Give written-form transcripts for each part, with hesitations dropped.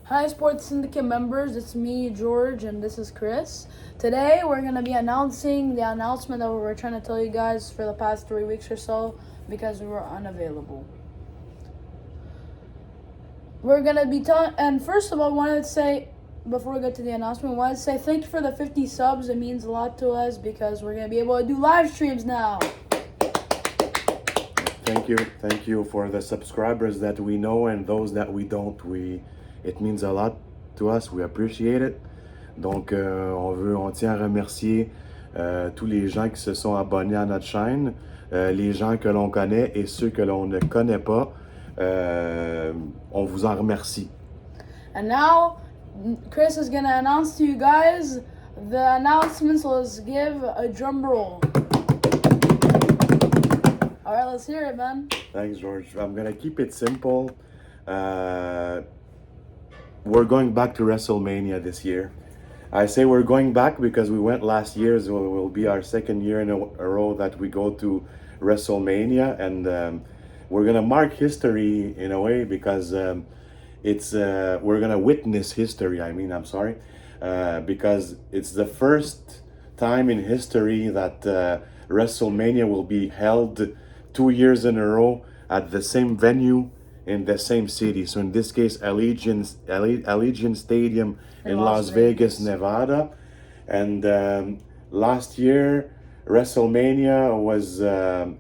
Hi Sports Syndicate members, it's me, George, and this is Chris. Today we're going to be announcing the announcement that we were trying to tell you guys for the past 3 weeks or so because we were unavailable. We're going to be telling, and first of all, I wanted to say, before we get to the announcement, I wanted to say thank you for the 50 subs. It means a lot to us because we're going to be able to do live streams now. Thank you for the subscribers that we know and those that we don't. It means a lot to us. We appreciate it. Donc, on tient à remercier tous les gens qui se sont abonnés à notre chaîne, les gens que l'on connaît et ceux que l'on ne connaît pas. On vous en remercie. And now, Chris is going to announce to you guys the announcements. Let's give a drum roll. All right, let's hear it, man. Thanks, George. I'm going to keep it simple. We're going back to Wrestlemania this year. I say we're going back because we went last year, so it will be our second year in a row that we go to Wrestlemania, and we're gonna mark history in a way because we're gonna witness history. Because it's the first time in history that Wrestlemania will be held 2 years in a row at the same venue in the same city. So in this case, Allegiant Stadium in Las Vegas, Nevada. And last year, Wrestlemania was the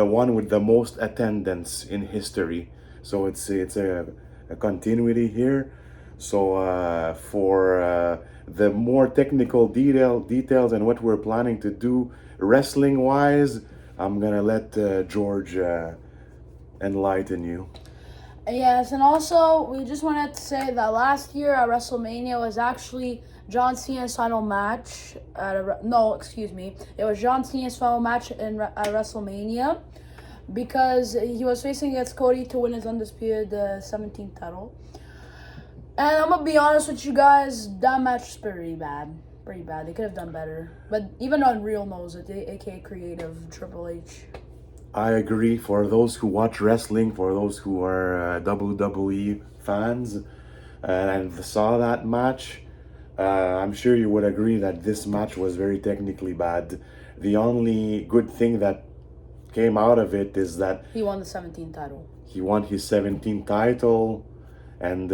one with the most attendance in history. So it's a continuity here. So for the more technical details and what we're planning to do wrestling wise, I'm gonna let George enlighten you. Yes, and also we just wanted to say that last year at WrestleMania was actually John Cena's final match. It was John Cena's final match at WrestleMania because he was facing against Cody to win his undisputed 17th title. And I'm gonna be honest with you guys, that match is pretty bad. They could have done better. But even Unreal knows it, aka creative Triple H. I agree. For those who watch wrestling, for those who are WWE fans and saw that match, I'm sure you would agree that this match was very technically bad. The only good thing that came out of it is that he won the 17th title. He won his 17th title, and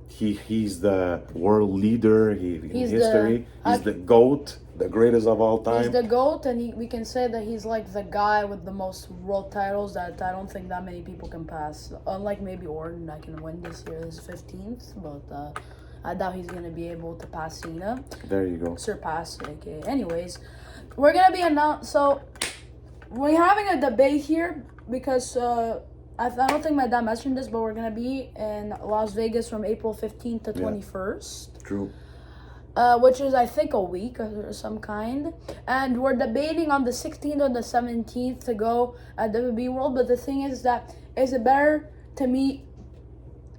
he's the world leader in history. He's the GOAT. The greatest of all time. He's the GOAT, and we can say that he's like the guy with the most world titles that I don't think that many people can pass. Unlike maybe Orton, that can win this year, his 15th, but I doubt he's going to be able to pass Cena. There you go. Surpass, okay. Anyways, we're going to be so we're having a debate here because I don't think my dad mentioned this, but we're going to be in Las Vegas from April 15th to 21st. True. Which is, I think, a week or some kind. And we're debating on the 16th or the 17th to go at WWE World. But the thing is that, is it better to meet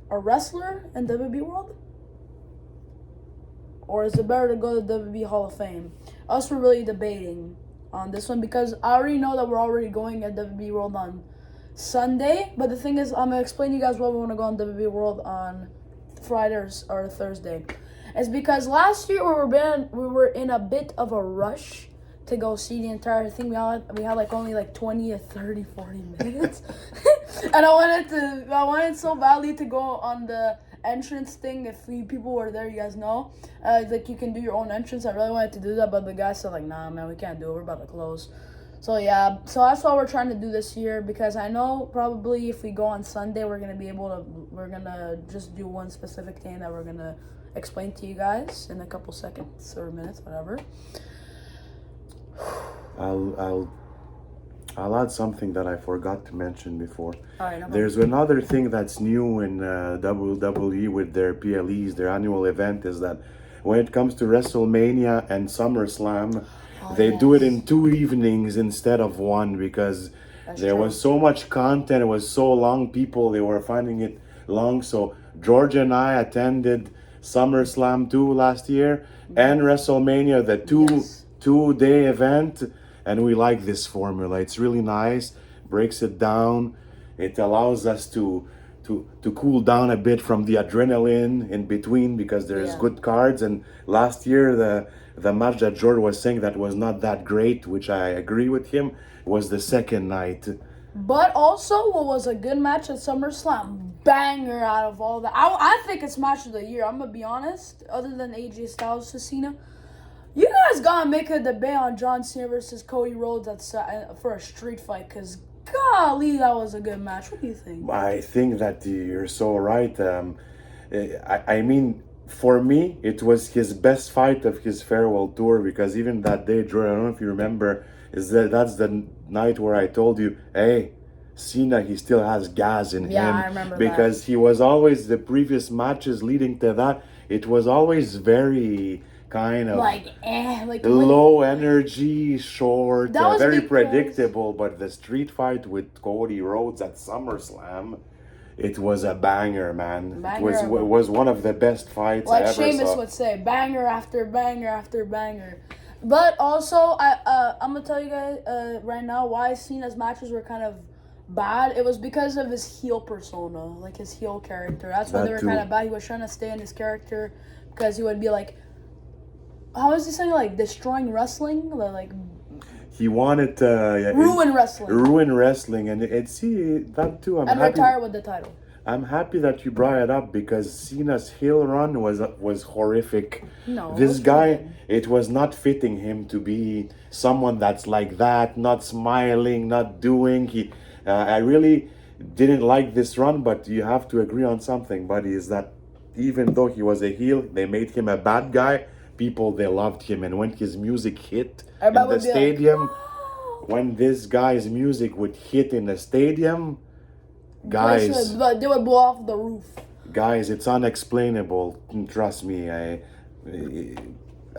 a wrestler in WWE World? Or is it better to go to the WWE Hall of Fame? Us, we're really debating on this one because I already know that we're already going at WWE World on Sunday. But the thing is, I'm going to explain to you guys why we want to go on WWE World on Friday or Thursday. It's because last year we were in a bit of a rush to go see the entire thing. We had only 20 or 30, 40 minutes. And I wanted so badly to go on the entrance thing. If people were there, you guys know. You can do your own entrance. I really wanted to do that, but the guy said nah, man, we can't do it. We're about to close. So yeah, so that's what we're trying to do this year because I know probably if we go on Sunday, we're gonna just do one specific thing that we're gonna explain to you guys in a couple seconds or minutes, whatever. I'll add something that I forgot to mention before. All right, There's another thing that's new in WWE with their PLEs, their annual event, is that when it comes to WrestleMania and SummerSlam, they do it in 2 evenings instead of 1 because there was so much content. It was so long. They were finding it long. So George and I attended SummerSlam 2 last year and WrestleMania, the two-day event, and we like this formula. It's really nice, breaks it down. It allows us to to cool down a bit from the adrenaline in between, because there's good cards. And last year the match that George was saying that was not that great, which I agree with him, was the second night. But also, what was a good match at SummerSlam, banger out of all that. I think it's match of the year. I'm gonna be honest. Other than AJ Styles to Cena, you guys gotta make a debate on John Cena versus Cody Rhodes for a street fight. Cause golly, that was a good match. What do you think? I think that you're so right. I mean, for me, it was his best fight of his farewell tour, because even that day, Drew, I don't know if you remember, that's the night where I told you, hey, Cena, he still has gas in him. Yeah, I remember because he was always, the previous matches leading to that, it was always very kind of low energy, short, very predictable. But the street fight with Cody Rhodes at SummerSlam, it was a banger, man. It was one of the best fights I ever saw. Like Sheamus would say, banger after banger after banger. But also, I'm gonna tell you guys right now why Cena's matches were kind of bad. It was because of his heel persona, like his heel character. That's why they were kind of bad. He was trying to stay in his character, because he would be like, how is he saying, like destroying wrestling, like he wanted to ruin wrestling, and that too. And retire with the title. I'm happy that you brought it up, because Cena's heel run was horrific. No, this guy, it was not fitting him to be someone that's like that, not smiling, not doing. I really didn't like this run, but you have to agree on something, buddy, is that even though he was a heel, they made him a bad guy. People, they loved him, and when his music hit in the stadium, when this guy's music would hit in the stadium, guys, they would blow off the roof. Guys, it's unexplainable. Trust me.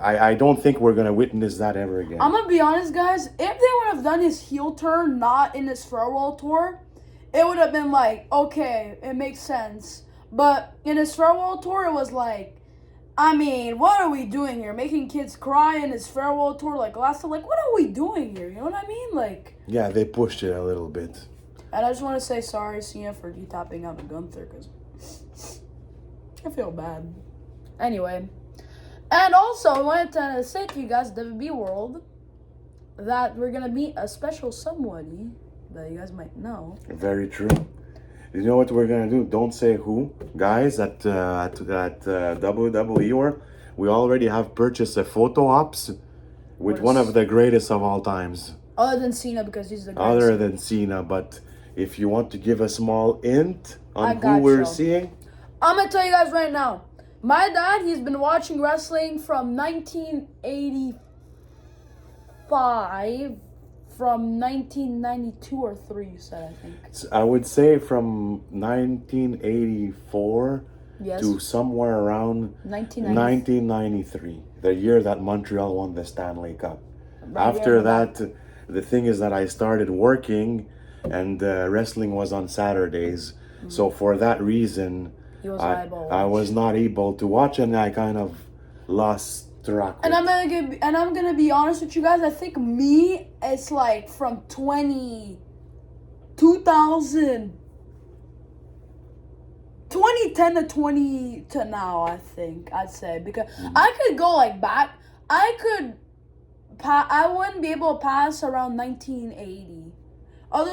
I don't think we're gonna witness that ever again. I'm gonna be honest, guys. If they would have done his heel turn not in his farewell tour, it would have been like, okay, it makes sense. But in his farewell tour, it was like, I mean, what are we doing here? Making kids cry in his farewell tour like last time? Like, what are we doing here? You know what I mean? Like, yeah, they pushed it a little bit. And I just want to say sorry, Cena, for tapping out the Gunther, because I feel bad. Anyway. And also, I wanted to say to you guys, WB World, that we're going to meet a special somebody that you guys might know. Very true. You know what we're going to do? Don't say who. Guys, at WWE World, we already have purchased a photo ops with one of the greatest of all times. Other than Cena, because he's the greatest. Other than Cena, but if you want to give a small hint on who we're seeing. I'm going to tell you guys right now. My dad, he's been watching wrestling from 1985, from 1992 or 3, you said, I think. I would say from 1984 to somewhere around 1993, the year that Montreal won the Stanley Cup. After that, the thing is that I started working, and wrestling was on Saturdays. Mm-hmm. So for that reason, I was not able to watch, and I kind of lost track. And I'm gonna be honest with you guys. I think it's like from 2010 to now. I think I'd say, because I could go like back. I wouldn't be able to pass around 1980. Or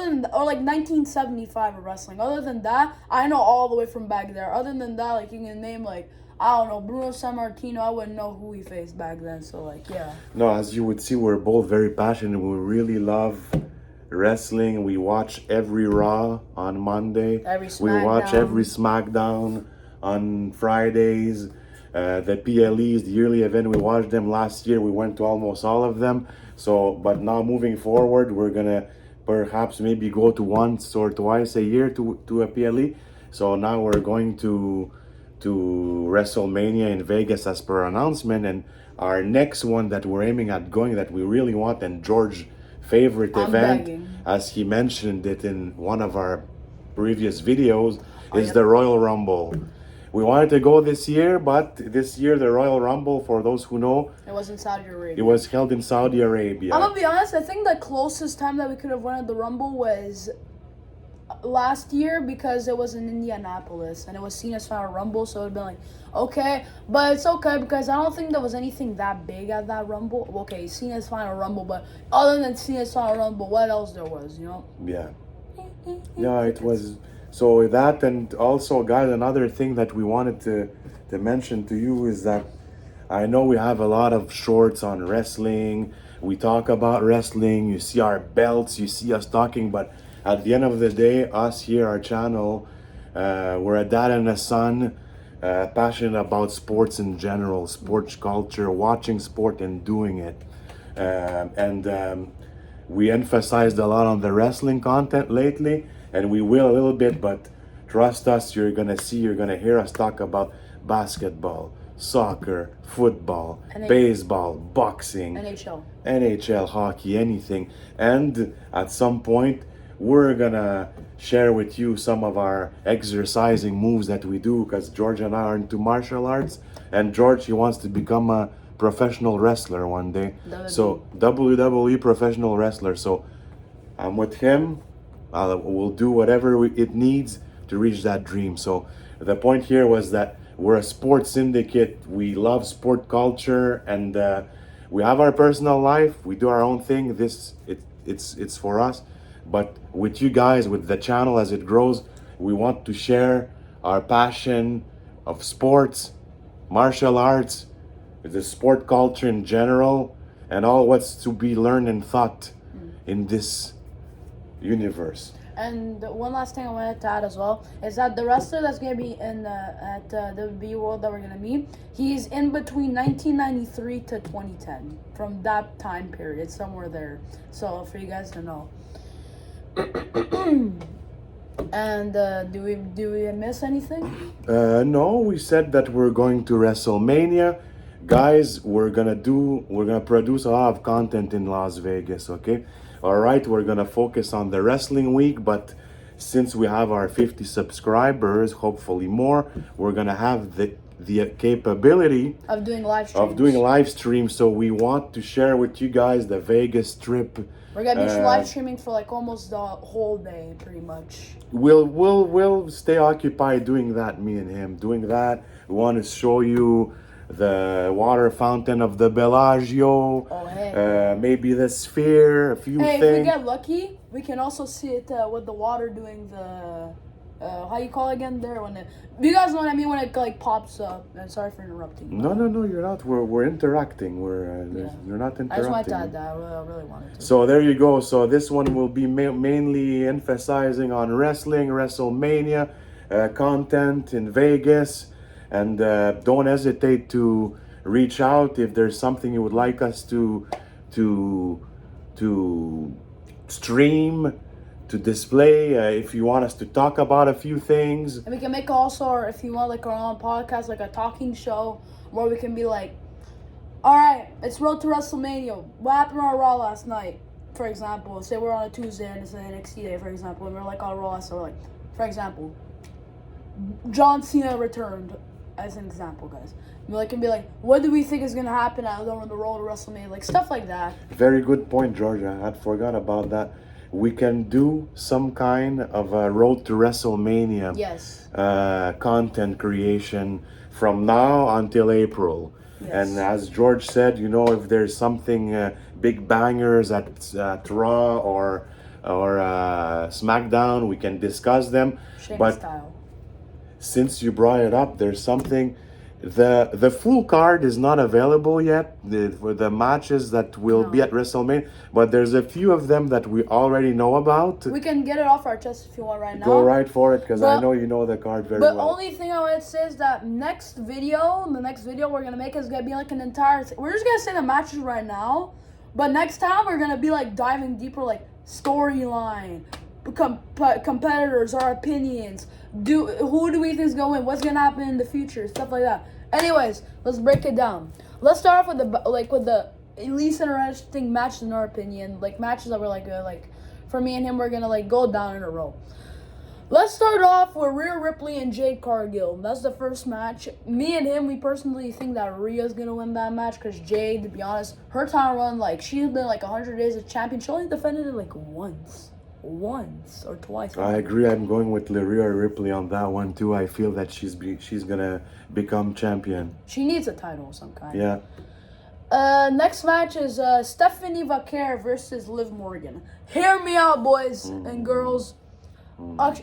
like 1975 of wrestling. Other than that, I know all the way from back there. Other than that, like, you can name, like, I don't know, Bruno Sammartino, I wouldn't know who he faced back then. So, like, yeah. No, as you would see, we're both very passionate. We really love wrestling. We watch every Raw on Monday. We watch every SmackDown on Fridays. The PLEs, the yearly event, we watched them last year. We went to almost all of them. So, but now moving forward, we're going to perhaps maybe go to once or twice a year to a PLE. So now we're going to Wrestlemania in Vegas as per announcement, and our next one that we're aiming at going, that we really want, and George's favorite event, as he mentioned it in one of our previous videos, is the Royal Rumble. We wanted to go this year, but this year the Royal Rumble, for those who know, it was in Saudi Arabia. It was held in Saudi Arabia. I'm gonna be honest, I think the closest time that we could have won at the Rumble was last year because it was in Indianapolis and it was seen as Final Rumble, so it'd been like, okay, but it's okay because I don't think there was anything that big at that Rumble. Okay, seen as Final Rumble, but other than seen as Final Rumble, what else there was, you know? Yeah. Yeah, it was. So that, and also, guys, another thing that we wanted to mention to you is that I know we have a lot of shorts on wrestling. We talk about wrestling. You see our belts. You see us talking. But at the end of the day, us here, our channel, we're a dad and a son, passionate about sports in general, sports culture, watching sport and doing it. We emphasized a lot on the wrestling content lately, and we will a little bit, but trust us, you're gonna hear us talk about basketball, soccer, football, baseball, boxing, NHL, hockey, anything. And at some point, we're gonna share with you some of our exercising moves that we do, because George and I are into martial arts, and George, he wants to become a professional wrestler one day. So WWE professional wrestler. So I'm with him. We'll do whatever it needs to reach that dream. So the point here was that we're a sports syndicate. We love sport culture, and we have our personal life. We do our own thing. It's for us. But with you guys, with the channel as it grows, we want to share our passion of sports, martial arts, the sport culture in general, and all what's to be learned and thought in this universe. And one last thing I wanted to add as well is that the wrestler that's going to be in at the WWE World that we're going to meet, he's in between 1993 to 2010. From that time period, it's somewhere there. So for you guys to know. And do we miss anything? No, we said that we're going to Wrestlemania. Guys, we're gonna produce a lot of content in Las Vegas, okay? All right, we're gonna focus on the wrestling week, but since we have our 50 subscribers, hopefully more, we're gonna have the capability of doing live streams. So we want to share with you guys the Vegas trip. We're gonna be live streaming for like almost the whole day, pretty much. We'll stay occupied doing that. Me and him doing that. We want to show you the water fountain of the Bellagio. Oh, hey. Maybe the sphere. A few things. If we get lucky, we can also see it with the water doing the. How you call it again there when you guys know what I mean when it like pops up. And sorry for interrupting. No, you're not. We're interacting. You're not interrupting. I just wanted to add that. I really wanted to. So there you go. So this one will be mainly emphasizing on wrestling, Wrestlemania, content in Vegas, and don't hesitate to reach out if there's something you would like us to stream, to display, if you want us to talk about a few things. And we can make also, if you want, like our own podcast, like a talking show, where we can be like, all right, it's Road to WrestleMania. What happened on Raw last night? For example, say we're on a Tuesday and it's an NXT day, for example, and we're like on Raw, so we're like, for example, John Cena returned, as an example, guys. We can be like, what do we think is gonna happen on the Road to WrestleMania? Like stuff like that. Very good point, Georgia. I had forgot about that. We can do some kind of a Road to WrestleMania content creation from now until April. Yes. And as George said, if there's something big bangers at Raw or SmackDown, we can discuss them. But style. Since you brought it up, there's something. The full card is not available yet for the matches that will be at WrestleMania, but there's a few of them that we already know about. We can get it off our chest if you want right now. Go right for it, because I know you know the card very well. But only thing I want to say is that the next video we're going to make is going to be like an entire... We're just going to say the matches right now, but next time we're going to be like diving deeper, like storyline, competitors, our opinions, who do we think is going to win, what's going to happen in the future, stuff like that. Anyways, let's break it down. Let's start off with the least interesting matches in our opinion, like matches that were like for me and him, we're going to like go down in a row. Let's start off with Rhea Ripley and Jade Cargill. That's the first match. Me and him, we personally think that Rhea's going to win that match, because Jade, to be honest, her title run, like she's been like 100 days as champion. She only defended it like once. once or twice. I agree. I'm going with Rhea Ripley on that one too. I feel that she's gonna become champion. She needs a title of some kind. Yeah. Next match is Stephanie Vaquer versus Liv Morgan. Hear me out, boys and girls.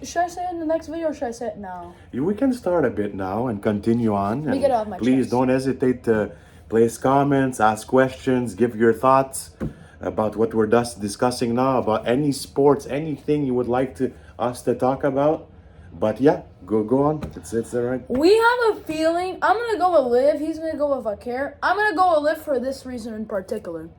Should I say it in the next video or should I say it now? We can start a bit now and continue on. Let me get it off my Please chest. don't hesitate to place comments, ask questions, give your thoughts about what we're discussing now, about any sports, anything you would like us to talk about. But yeah, go on. It's all right. We have a feeling. I'm going to go with Liv. He's going to go with Vaquer. I'm going to go with Liv for this reason in particular.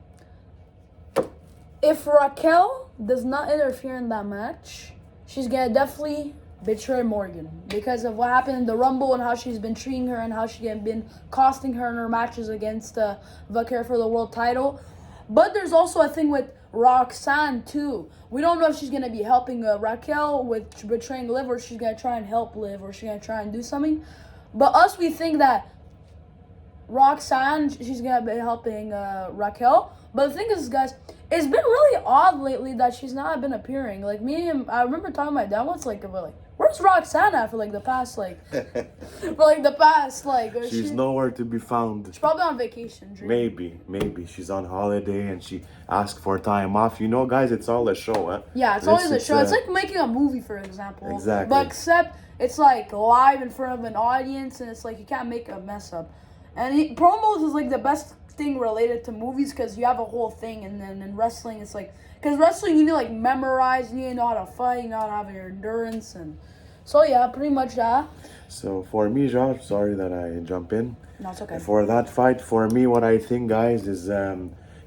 If Raquel does not interfere in that match, she's going to definitely betray Morgan because of what happened in the Rumble and how she's been treating her and how she's been costing her in her matches against Vaquer for the world title. But there's also a thing with Roxanne too. We don't know if she's going to be helping Raquel with betraying Liv or she's going to try and help Liv or she's going to try and do something. But we think that Roxanne, she's going to be helping Raquel. But the thing is, guys, it's been really odd lately that she's not been appearing. Like, I remember talking to my dad once, where's Roxanne at for, the past, She's nowhere to be found. She's probably on vacation. Maybe. She's on holiday and she asked for time off. You know, guys, it's all a show, huh? Yeah, it's always a show. It's like making a movie, for example. Exactly. But except it's, live in front of an audience and it's, you can't make a mess up. And promos is, the best thing related to movies because you have a whole thing, and then in wrestling it's because wrestling you need to memorize, you need to know how to fight, you know how to have your endurance, and so yeah, pretty much that. So for me, Josh, sorry that I jump in. No, it's okay. For that fight, for me, what I think, guys, is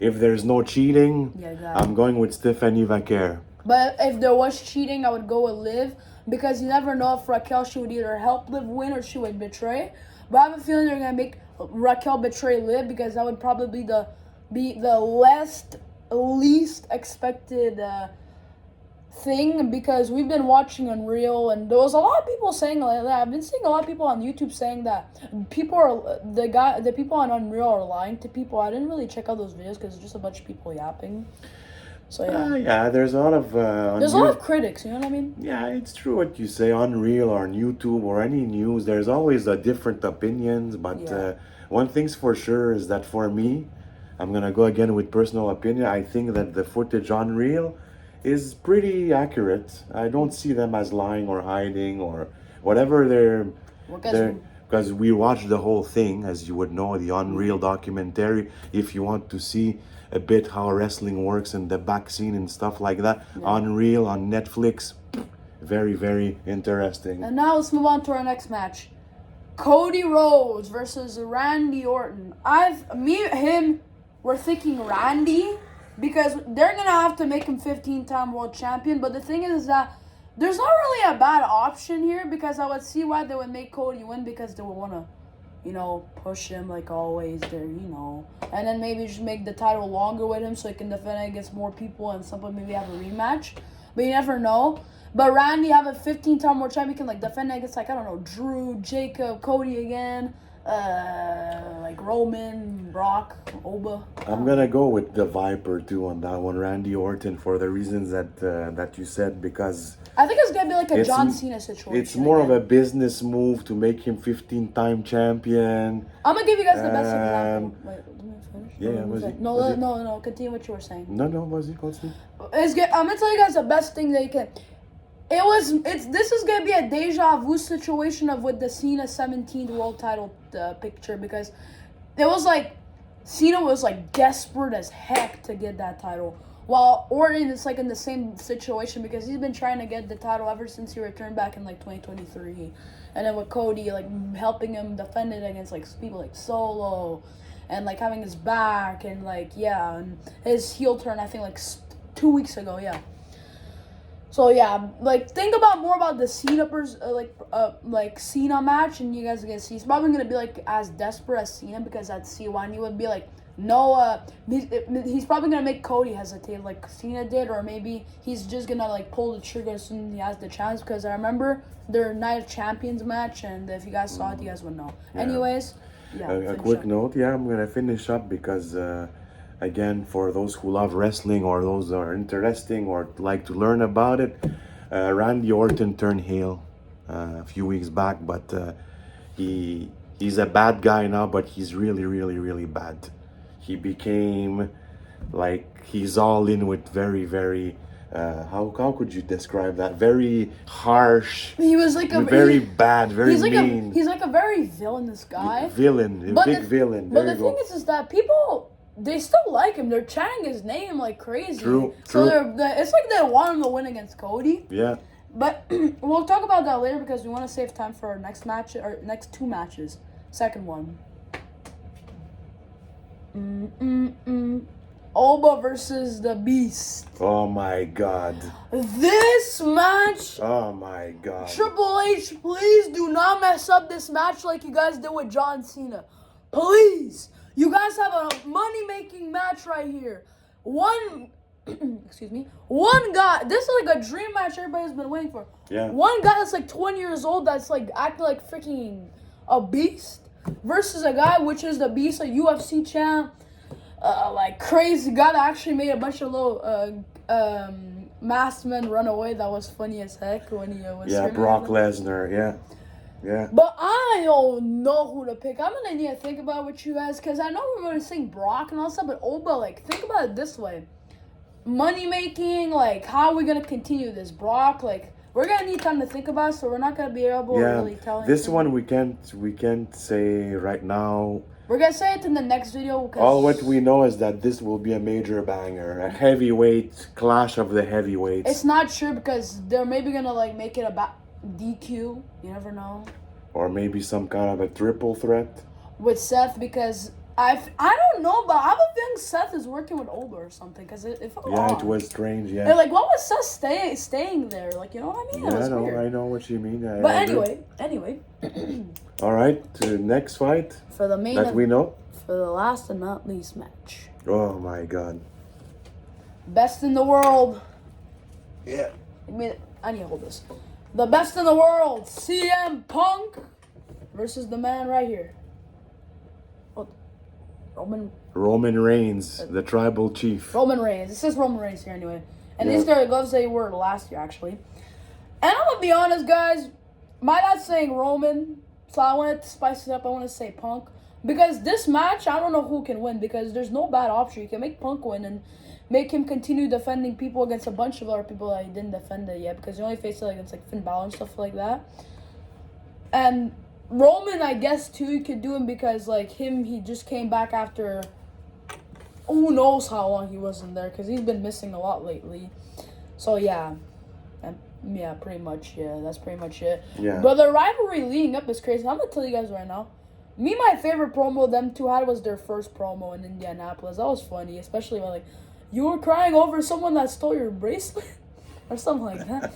if there's no cheating, I'm going with Stephanie Vaquer. But if there was cheating, I would go with Liv because you never know if Raquel, she would either help Liv win or she would betray. But I have a feeling they're gonna make Raquel betray Liv because that would probably be the least expected thing because we've been watching Unreal and there was a lot of people saying like that. I've been seeing a lot of people on YouTube saying that the people on Unreal are lying to people. I didn't really check out those videos because it's just a bunch of people yapping. So yeah. There's a lot of there's a lot of critics, you know what I mean? Yeah, it's true what you say. Unreal or on YouTube or any news, there's always different opinions. But one thing's for sure is that for me, I'm gonna go again with personal opinion. I think that the footage on Reel is pretty accurate. I don't see them as lying or hiding or whatever they're because we watched the whole thing, as you would know, the Unreal documentary. If you want to see a bit how wrestling works and the back scene and stuff like that, Unreal on Netflix, very, very interesting. And now let's move on to our next match. Cody Rhodes versus Randy Orton. We're thinking Randy because they're going to have to make him 15-time world champion. But the thing is that there's not really a bad option here because I would see why they would make Cody win because they would want to, push him like always there, and then maybe just make the title longer with him so he can defend it against more people and somebody maybe have a rematch. But you never know. But Randy have a 15-time world champion can defend it against Drew, Jacob, Cody again, Roman, Brock, Oba. I'm gonna go with the Viper too on that one, Randy Orton, for the reasons that you said, because I think it's gonna be a John Cena situation. It's more of a business move to make him 15-time champion. I'm gonna give you guys the best example. Wait, let me finish. Yeah, No, continue what you were saying. No, continue. I'm gonna tell you guys the best thing they can. This is gonna be a deja vu situation of with the Cena 17th world title picture because it was Cena was desperate as heck to get that title, while Orton is in the same situation because he's been trying to get the title ever since he returned back in 2023, and then with Cody helping him defend it against people like Solo, and having his back and and his heel turn I think 2 weeks ago, yeah. So yeah, think more about the Cena Cena match, and you guys are gonna see he's probably gonna be as desperate as Cena because at C1 he would be he's probably gonna make Cody hesitate like Cena did, or maybe he's just gonna pull the trigger as soon as he has the chance because I remember their Night of Champions match, and if you guys saw it, you guys would know. Yeah. Anyways, a quick note, I'm gonna finish up because again, for those who love wrestling or those that are interesting or like to learn about it, Randy Orton turned heel a few weeks back, but he's a bad guy now, but he's really, really, really bad. He became like, he's all in with very, very, how could you describe that? Very harsh. He was like a very bad, very he's like mean. He's like a very villainous guy. Villain, a big villain. But the thing is that people, they still like him. They're chanting his name like crazy. True. So it's like they want him to win against Cody. Yeah. But we'll talk about that later because we want to save time for our next match, or next two matches. Second one. Alba versus the Beast. Oh my God. This match. Oh my God. Triple H, please do not mess up this match like you guys did with John Cena. Please. You guys have a money-making match right here. Excuse me. One guy, this is like a dream match everybody's been waiting for. Yeah. One guy that's like 20 years old that's like acting like freaking a beast versus a guy which is the Beast, a UFC champ, like crazy guy that actually made a bunch of little masked men run away. That was funny as heck when he was. Yeah, Brock Lesnar. Yeah. Yeah. But I don't know who to pick. I'm gonna need to think about what you guys, because I know we're gonna sing Brock and all stuff, but Oba, like, think about it this way. Money making, like, how are we gonna continue this? Brock, like, we're gonna need time to think about it, so we're not gonna be able to really tell this anything. one we can't say right now. We're gonna say it in the next video. All what we know is that this will be a major banger, a heavyweight clash of the heavyweights. It's not sure because they're maybe gonna like make it about DQ. You never know. Or maybe some kind of a triple threat With Seth, because I don't know, but I have a feeling Seth is working with Oba or something, because it felt odd. it was strange. Yeah. And like, what was Seth staying there? Like, you know what I mean? Yeah, It was weird. I know what you mean. But anyway. All right, to the next fight For the main that we know. For the last and not least match. Oh my God. Best in the world. Yeah. I need to hold this. The best in the world, CM Punk versus the man right here. Oh, Roman Reigns, the tribal chief. Roman Reigns. It says Roman Reigns here anyway. And Yeah. these are the gloves they were last year, actually. And I'm going to be honest, guys. My dad's saying Roman, so I wanted to spice it up. I want to say Punk. Because this match, I don't know who can win, because there's no bad option. You can make Punk win and make him continue defending people against a bunch of other people that he didn't defend it yet, because he only faced it against like Finn Balor and stuff like that. And Roman, I guess, too, you could do him because, like, he just came back after who knows how long he wasn't there, because he's been missing a lot lately. So, yeah. Yeah, pretty much, yeah. That's pretty much it. Yeah. But the rivalry leading up is crazy. I'm going to tell you guys right now. My favorite promo them two had was their first promo in Indianapolis. That was funny, especially when, like, you were crying over someone that stole your bracelet? Or something like that.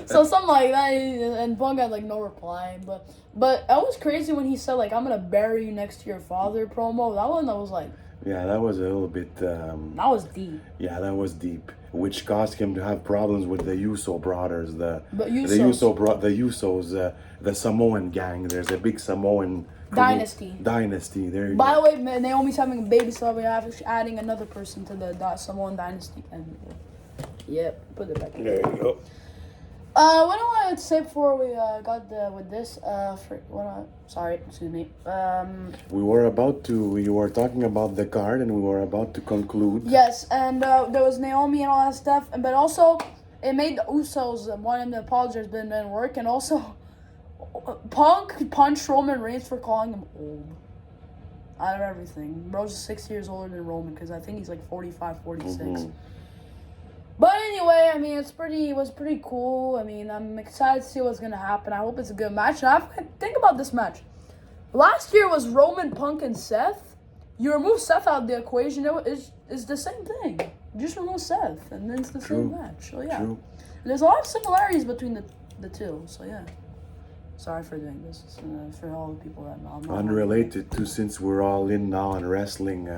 So something like that, and Punk had, like, no reply. But it was crazy when he said, like, I'm going to bury you next to your father promo. That one, that was, like... Yeah, that was a little bit... that was deep. Yeah, that was deep. Which caused him to have problems with the Uso brothers. The Usos, the Samoan gang. There's a big Samoan... Dynasty. There you By go. the way, Naomi's having a baby, so we're adding another person to the Samoan dynasty. And yep, put it back. There you go. What do I want to say before we got with this? Sorry, excuse me. We were talking about the card, and we were about to conclude. Yes, and there was Naomi and all that stuff, but also it made the Usos wanting to apologize, but it didn't work, and also Punk punched Roman Reigns for calling him old. Out of everything, bro's 6 years older than Roman, because I think he's like 45, 46. Mm-hmm. But anyway, I mean, it was pretty cool. I mean, I'm excited to see what's going to happen. I hope it's a good match. And think about this match. Last year was Roman, Punk, and Seth. You remove Seth out of the equation, it's the same thing. You just remove Seth, and then it's the same match. So, yeah. True. There's a lot of similarities between the two. So, yeah. Sorry for doing this. For all the people that know. Unrelated to, since we're all in now on wrestling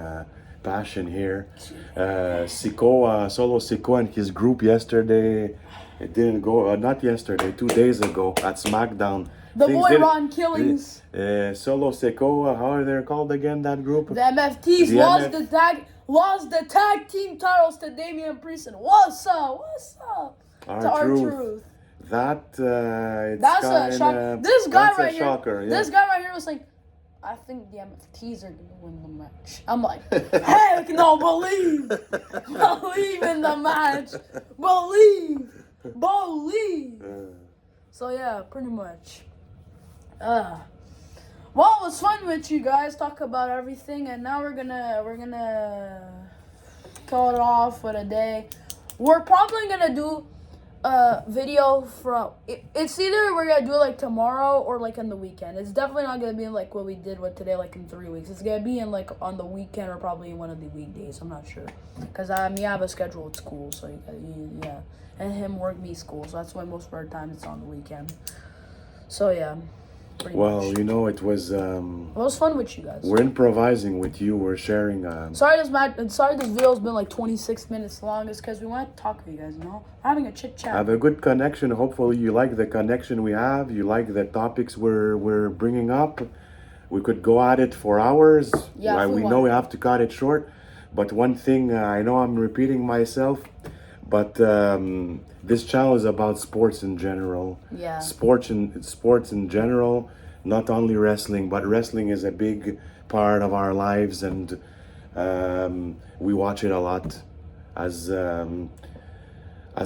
passion here. Solo Sikoa and his group yesterday, it didn't go, not yesterday, 2 days ago at SmackDown. The boy Ron Killings. Solo Sikoa, how are they called again, that group? The MFTs lost the tag. lost the tag team titles to Damian Priest. And what's up? What's up? To R-Truth. That's a shock. This guy right here. Shocker, yeah. This guy right here was like, I think the MFTs are gonna win the match. I'm like, heck no, believe in the match, believe. So yeah, pretty much. Well, it was fun with you guys, talk about everything, and now we're gonna call it off for the day. We're probably gonna do a video from, it's either we're gonna do it like tomorrow or like on the weekend. It's definitely not gonna be like what we did with today, like in 3 weeks. It's gonna be in like on the weekend or probably in one of the weekdays. I'm not sure, because I have a schedule at school, so yeah, and him work, me school, so that's why most of our time it's on the weekend. So yeah. Well, much. you know, it was fun with you guys. We're improvising with you. We're sharing. Sorry this video's been like 26 minutes long. It's because we want to talk to you guys, you know? Having a chit chat. Have a good connection. Hopefully you like the connection we have. You like the topics we're bringing up. We could go at it for hours. Yeah, we know we have to cut it short. But one thing, I know I'm repeating myself, but this channel is about sports in general. Yeah. Sports in general, not only wrestling, but wrestling is a big part of our lives, and we watch it a lot, as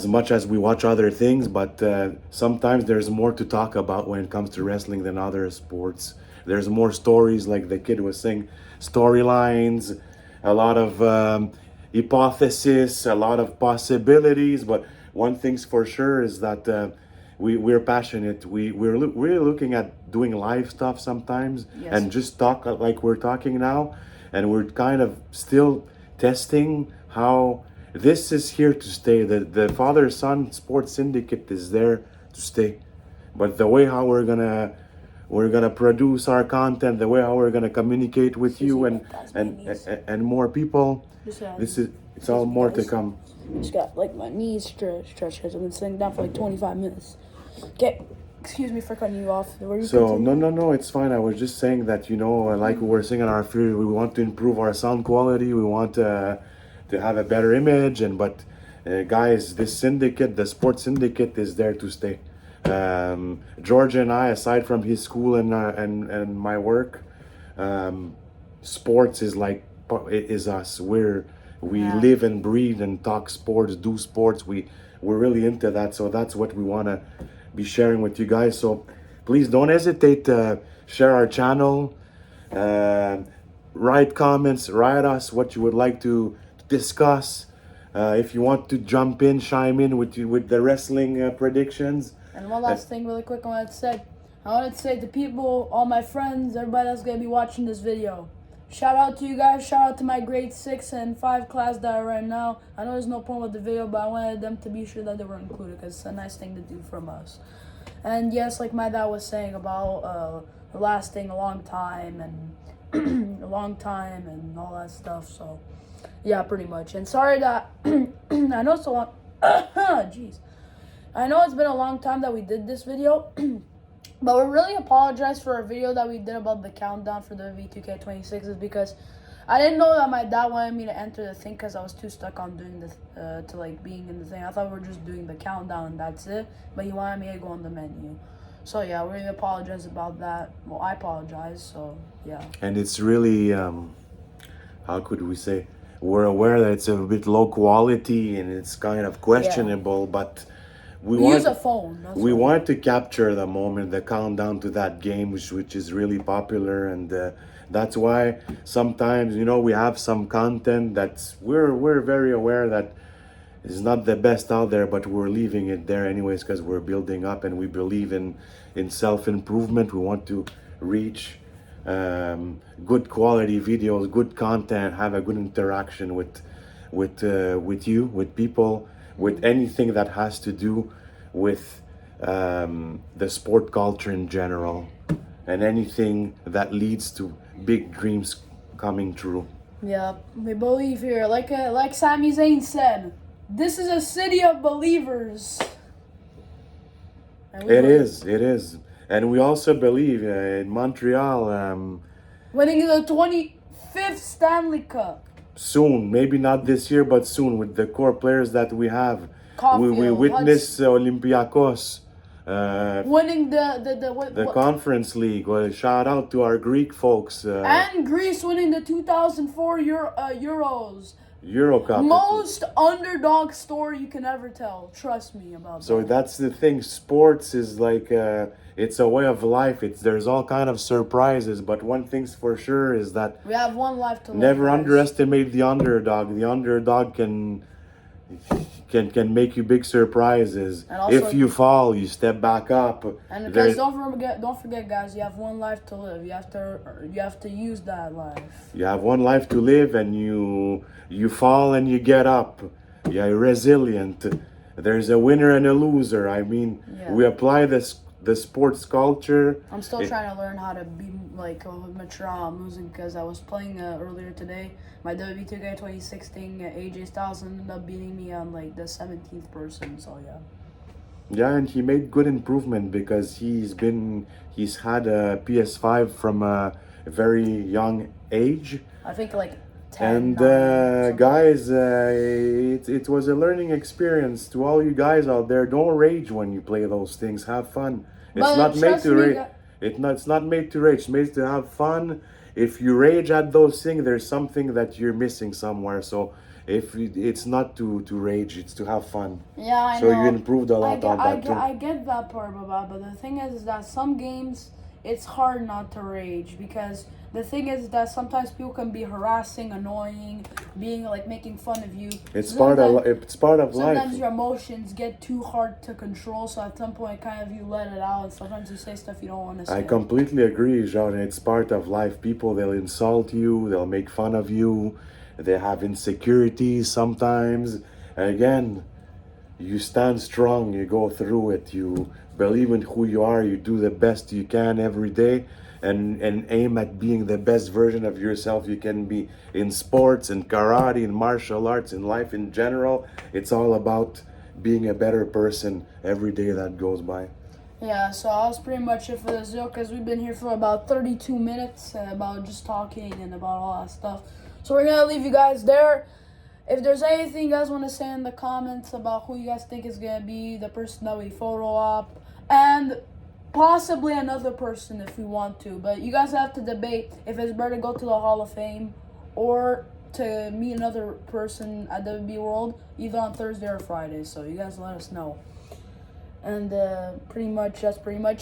much as we watch other things. But sometimes there's more to talk about when it comes to wrestling than other sports. There's more stories, like the kid was saying, storylines, a lot of hypothesis, a lot of possibilities. But one thing's for sure is that we're passionate. We're really looking at doing live stuff sometimes, yes, and just talk like we're talking now. And we're kind of still testing how this is here to stay. The Father-Son Sports Syndicate is there to stay. But the way how we're gonna produce our content, the way how we're gonna communicate with you and more people, it's all more to come. Just got like my knees stretched because I've been sitting down for like 25 minutes. Okay, excuse me for cutting you off. So no, it's fine. I was just saying that, you know, like we were saying in our video, we want to improve our sound quality. We want to have a better image, but guys, this syndicate, the sports syndicate, is there to stay. George and I, aside from his school and my work, sports is like, it is us. We live and breathe and talk sports, do sports. We're really into that. So that's what we want to be sharing with you guys. So please don't hesitate to share our channel, write comments, write us what you would like to discuss. If you want to jump in, chime in with the wrestling predictions. And one last thing really quick I wanted to say to people, all my friends, everybody that's going to be watching this video. Shout out to you guys. Shout out to my grade 6 and 5 class that are right now. I know there's no point with the video, but I wanted them to be sure that they were included because it's a nice thing to do from us. And yes, like my dad was saying about lasting a long time and and all that stuff. So yeah, pretty much. And sorry that I know it's a long jeez. I know it's been a long time that we did this video. But we really apologize for a video that we did about the countdown for the V2K26 is because I didn't know that my dad wanted me to enter the thing because I was too stuck on doing this, to like being in the thing. I thought we were just doing the countdown and that's it. But he wanted me to go on the menu. So yeah, we really apologize about that. Well, I apologize, so yeah. And it's really, how could we say, we're aware that it's a bit low quality and it's kind of questionable, but we use a phone. We want to capture the moment, the countdown to that game, which is really popular, and that's why sometimes, you know, we have some content that's we're very aware that is not the best out there, but we're leaving it there anyways because we're building up and we believe in self-improvement. We want to reach good quality videos, good content, have a good interaction with you, with people, with anything that has to do with the sport culture in general, and anything that leads to big dreams coming true. Yeah, we believe here. Like Sami Zayn said, this is a city of believers. It is. And we also believe in Montreal winning the 25th Stanley Cup. soon, maybe not this year, but soon, with the core players that we have. We Caulfield, witness Olympiacos. winning The Conference League. Well, shout out to our Greek folks. and Greece winning the 2004 Euros. Euro Cup. Most underdog story you can ever tell. Trust me about So that. that's the thing. Sports is like it's a way of life. There's all kind of surprises, but one thing's for sure is that We have one life to live. never guys. underestimate the underdog. The underdog can make you big surprises. And also- If you fall, you step back up. And There- guys, don't forget, guys. You have one life to live. You have to use that life. You have one life to live, and you fall and you get up. You're resilient. There's a winner and a loser. I mean, Yeah. we apply the sports culture. I'm still trying to learn how to be like mature on losing because I was playing earlier today. My WWE 2016 AJ Styles ended up beating me on like the 17th person. So yeah. Yeah, and he made good improvement because he's had a PS5 from a very young age. I think like 10. And 9, guys, it was a learning experience to all you guys out there. Don't rage when you play those things. Have fun. It's But not made trust to me, rage. It's not made to rage. It's made to have fun. If you rage at those things, there's something that you're missing somewhere. So it's not to rage, it's to have fun. Yeah, I So know. you improved a lot on that too. I get that part about, but the thing is that some games it's hard not to rage because the thing is that sometimes people can be harassing, annoying, being like making fun of you. It's part of Sometimes life. your emotions get too hard to control, so at some point, kind of you let it out, and sometimes you say stuff you don't want to say. I completely agree, Jean. It's part of life. People, they'll insult you, they'll make fun of you, they have insecurities sometimes. Again, you stand strong, you go through it, you believe in who you are, you do the best you can every day, and aim at being the best version of yourself you can be in sports, in karate, in martial arts, in life in general. It's all about being a better person every day that goes by. Yeah, so that was pretty much it for this video because we've been here for about 32 minutes about just talking and about all that stuff. So we're gonna leave you guys there. If there's anything you guys want to say in the comments about who you guys think is gonna be the person that we photo op, and possibly another person if we want to, but you guys have to debate if it's better to go to the Hall of Fame or to meet another person at WWE World, either on Thursday or Friday. So you guys let us know. And that's pretty much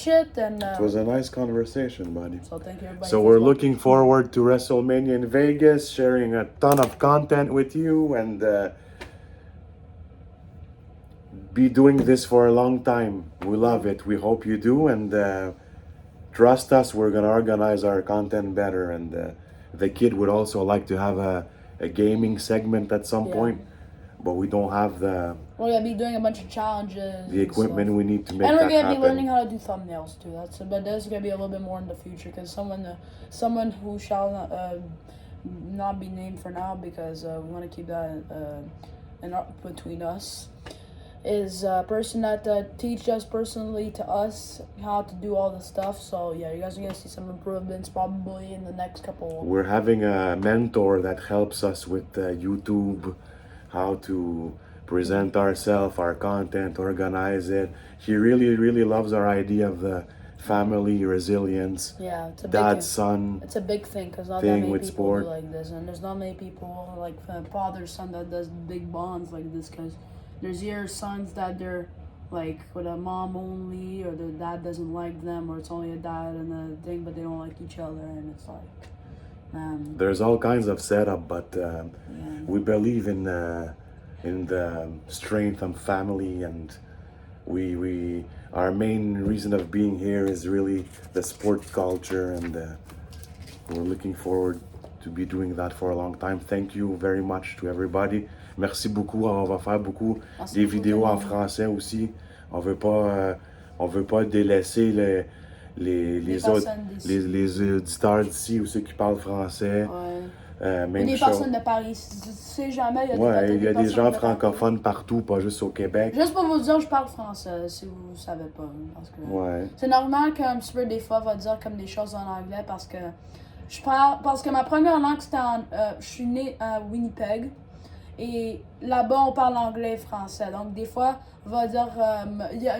it. And It was a nice conversation, buddy. so thank you everybody. So for we're watching. looking forward to Wrestlemania in Vegas, sharing a ton of content with you, and be doing this for a long time. We love it. We hope you do, and trust us, we're gonna organize our content better. And the kid would also like to have a gaming segment at some point, but we don't have the We're gonna be doing a bunch of challenges. the equipment we need to make And that we're gonna happen. be learning how to do thumbnails too. But there's gonna be a little bit more in the future because someone who shall not be named for now because we want to keep that between us is a person that teaches us personally to us how to do all this stuff. So yeah, you guys are gonna see some improvements probably in the next couple. We're having a mentor that helps us with YouTube, how to present ourselves, our content, organize it. He really, really loves our idea of the family resilience. Yeah, it's a dad, big son. It's a big thing because not that thing many with people sport. do like this, and there's not many people like father son that does big bonds like this. Because there's your sons that they're like with a mom only, or the dad doesn't like them, or it's only a dad and a thing, but they don't like each other, and it's like, There's all kinds of setup, but yeah. we believe in the strength of family, and we our main reason of being here is really the sport culture, and we're looking forward to be doing that for a long time. Thank you very much to everybody. Merci beaucoup. On va faire beaucoup des vidéos en français aussi. On veut pas délaisser les autres, les auditeurs d'ici ou ceux qui parlent français. Ouais. Même des chose. personnes de Paris, si sais jamais, Il y a des gens personnes de francophones partout, pas juste au Québec. Juste pour vous dire, je parle français, si vous ne savez pas. Parce que Ouais. c'est normal qu'un petit peu des fois, on va dire comme des choses en anglais parce que Je prends, parce que ma première langue, c'était je suis née à Winnipeg. Et là-bas, on parle anglais et français. Donc, des fois, on va dire...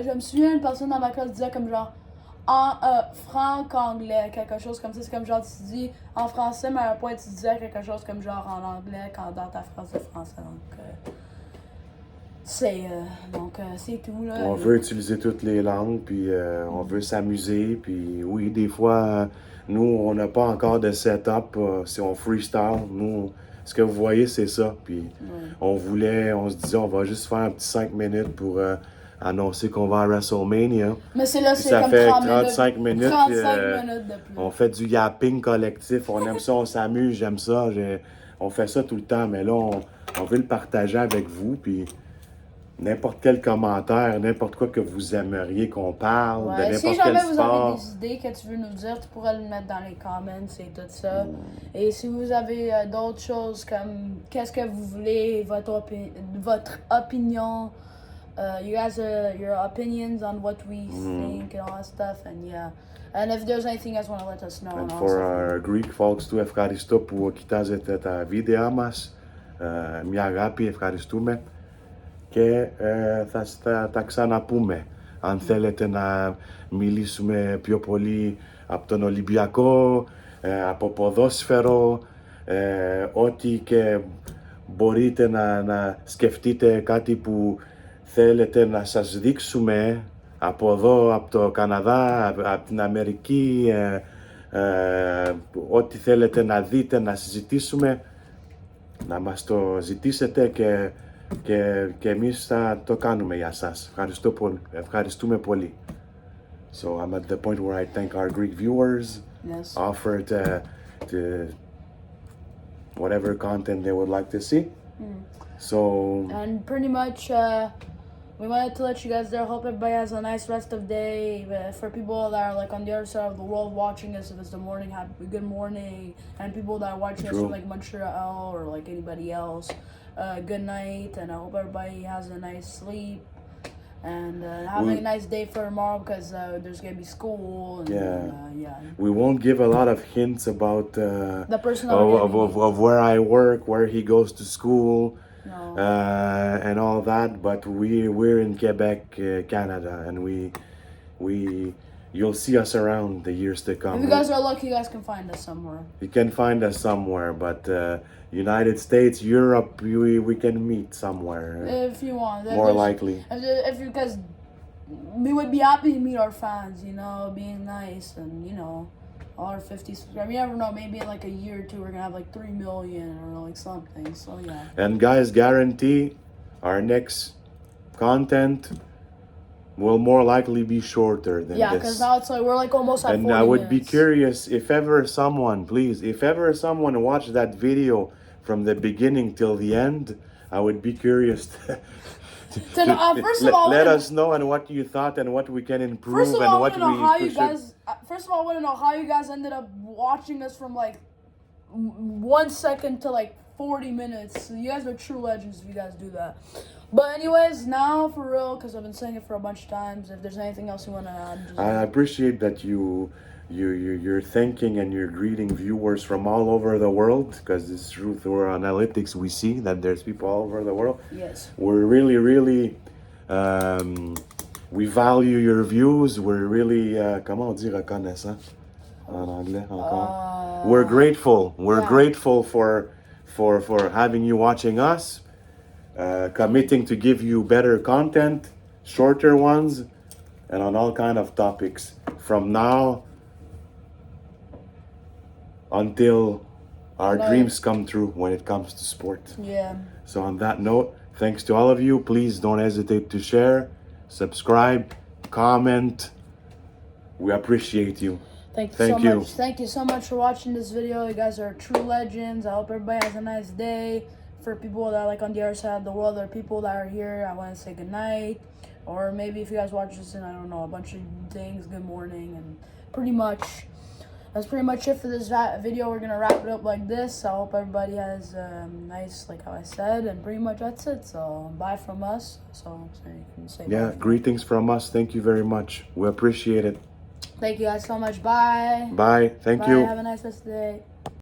je me souviens, une personne dans ma classe disait comme genre... franc-anglais, quelque chose comme ça. C'est comme genre, tu dis en français, mais à un point, tu disais quelque chose comme genre en anglais quand dans ta phrase de français. Donc, c'est tout. Là. On veut utiliser toutes les langues, puis on veut s'amuser. Puis oui, des fois, nous, on n'a pas encore de setup. Si on freestyle, nous, ce que vous voyez, c'est ça. Puis on se disait, on va juste faire un petit 5 minutes pour annoncer qu'on va à Wrestlemania. Mais c'est là, c'est ça comme fait 35 minutes. 35 minutes de plus. On fait du yapping collectif. On aime ça, on s'amuse, j'aime ça. On fait ça tout le temps, mais là, on veut le partager avec vous. Puis n'importe quel commentaire, n'importe quoi que vous aimeriez qu'on parle, de n'importe si quel jamais sport. vous avez des idées que tu veux nous dire, tu pourras le mettre dans les comments et tout ça. Et si vous avez d'autres choses comme qu'est-ce que vous voulez, votre opinion, you guys, your opinions on what we think and all that stuff, and yeah. And if there's anything you guys want to let us know. And for our Greek folks too, ευχαριστώ που κοιτάζετε τα βίντεο μας. Μια αγάπη, ευχαριστούμε. Και θα τα ξαναπούμε. Αν θέλετε να μιλήσουμε πιο πολύ από τον Ολυμπιακό, από ποδόσφαιρο, ό,τι και μπορείτε να σκεφτείτε κάτι που θέλετε να σας δείξουμε από εδώ, από το Καναδά, από την Αμερική, ό,τι θέλετε να δείτε, να συζητήσουμε, να μας το ζητήσετε και εμείς θα το κάνουμε για σας. Ευχαριστούμε πολύ. So I'm at the point where I thank our Greek viewers, offer to whatever content they would like to see. So and pretty much we wanted to let you guys there. Hope everybody has a nice rest of day. For people that are like on the other side of the world watching us, if it's the morning, have a good morning. And people that are watching us from like Montreal or like anybody else, good night. And I hope everybody has a nice sleep. And have a nice day for tomorrow because there's gonna be school. And, we won't give a lot of hints about the person of where I work, where he goes to school. No. And all that, but we're in Quebec, Canada, and you'll see us around the years to come. If you guys are lucky, you guys can find us somewhere. You can find us somewhere, but United States, Europe, we can meet somewhere. If you want, more likely. If you guys, we would be happy to meet our fans. You know, being nice and all our 50 subscribers. You never know, maybe in like a year or two we're gonna have like 3 million or like something. So yeah. And guys, guarantee our next content will more likely be shorter than this. Yeah, because now it's like we're like almost at 40 minutes. And I would be curious if ever someone watched that video from the beginning till the end. I would be curious first of all, let us know and what you thought and what we can improve. First of all, and what I want to know how you guys ended up watching us from like 1 second to like 40 minutes. You guys are true legends if you guys do that. But anyways, now for real, because I've been saying it for a bunch of times. If there's anything else you want to add, I appreciate that you're thanking and you're greeting viewers from all over the world, because it's true through our analytics we see that there's people all over the world. Yes. We're really we value your views. We're really comment on dit reconnaissant en anglais encore. We're grateful. We're grateful for having you watching us, committing to give you better content, shorter ones, and on all kind of topics from now until our dreams come true when it comes to sport. Yeah. So on that note, thanks to all of you. Please don't hesitate to share, subscribe, comment. We appreciate you. Thank you so much. Thank you so much for watching this video. You guys are true legends. I hope everybody has a nice day. For people that are like on the other side of the world, or people that are here, I want to say good night. Or maybe if you guys watch this in, I don't know, a bunch of things, good morning. And that's pretty much it for this video. We're going to wrap it up like this. I hope everybody has nice, like how I said, and pretty much that's it. So bye from us. So you can say greetings from us. Thank you very much. We appreciate it. Thank you guys so much. Bye. Bye. Thank Bye. you. Have a nice rest of the day.